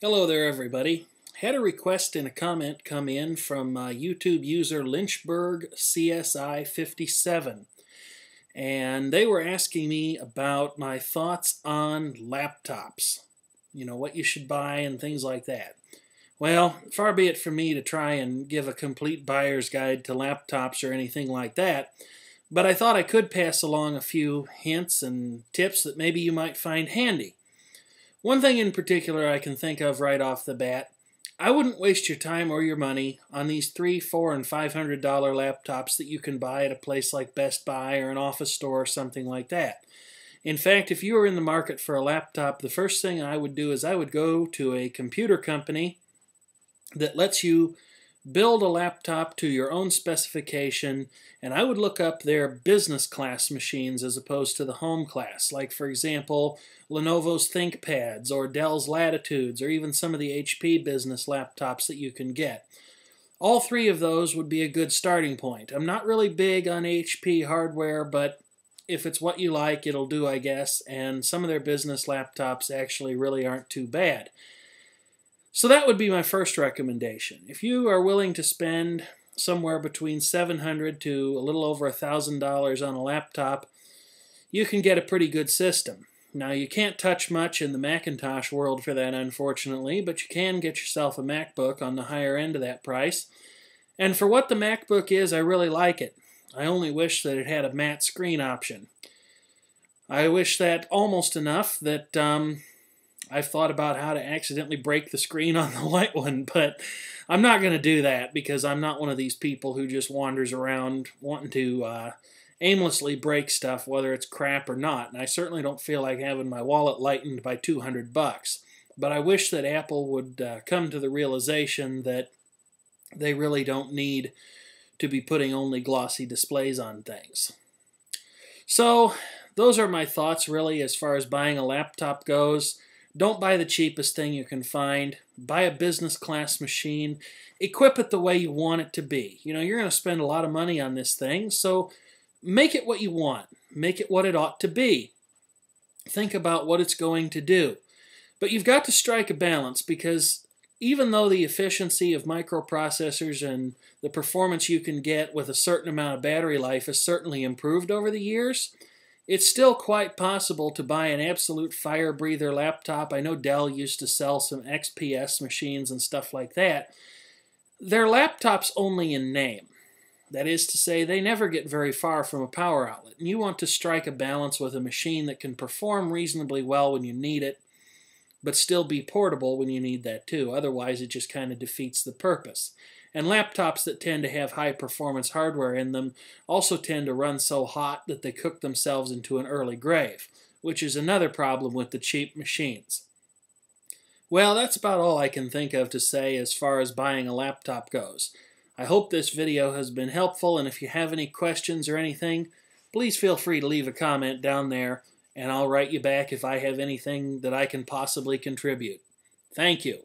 Hello there, everybody. Had a request and a comment come in from YouTube user Lynchburg CSI57, and they were asking me about my thoughts on laptops. You know, what you should buy and things like that. Well, far be it from me to try and give a complete buyer's guide to laptops or anything like that, but I thought I could pass along a few hints and tips that maybe you might find handy. One thing in particular I can think of right off the bat, I wouldn't waste your time or your money on these $300, $400, and $500 laptops that you can buy at a place like Best Buy or an office store or something like that. In fact, if you were in the market for a laptop, the first thing I would do is I would go to a computer company that lets you build a laptop to your own specification, and I would look up their business class machines as opposed to the home class, like for example Lenovo's ThinkPads or Dell's Latitudes or even some of the HP business laptops that you can get. All three of those would be a good starting point. I'm not really big on HP hardware, but if it's what you like, it'll do, I guess, and some of their business laptops actually really aren't too bad. So that would be my first recommendation. If you are willing to spend somewhere between $700 to a little over $1,000 on a laptop, you can get a pretty good system. Now, you can't touch much in the Macintosh world for that, unfortunately, but you can get yourself a MacBook on the higher end of that price. And for what the MacBook is, I really like it. I only wish that it had a matte screen option. I wish that almost enough that I've thought about how to accidentally break the screen on the white one, but I'm not going to do that because I'm not one of these people who just wanders around wanting to aimlessly break stuff, whether it's crap or not. And I certainly don't feel like having my wallet lightened by $200. But I wish that Apple would come to the realization that they really don't need to be putting only glossy displays on things. So those are my thoughts really as far as buying a laptop goes. Don't buy the cheapest thing you can find. Buy a business class machine. Equip it the way you want it to be. You know, you're going to spend a lot of money on this thing, so make it what you want. Make it what it ought to be. Think about what it's going to do. But you've got to strike a balance because even though the efficiency of microprocessors and the performance you can get with a certain amount of battery life has certainly improved over the years, it's still quite possible to buy an absolute fire breather laptop. I know Dell used to sell some XPS machines and stuff like that. They're laptops only in name. That is to say, they never get very far from a power outlet. And you want to strike a balance with a machine that can perform reasonably well when you need it, but still be portable when you need that too. Otherwise, it just kind of defeats the purpose. And laptops that tend to have high-performance hardware in them also tend to run so hot that they cook themselves into an early grave, which is another problem with the cheap machines. Well, that's about all I can think of to say as far as buying a laptop goes. I hope this video has been helpful, and if you have any questions or anything, please feel free to leave a comment down there, and I'll write you back if I have anything that I can possibly contribute. Thank you.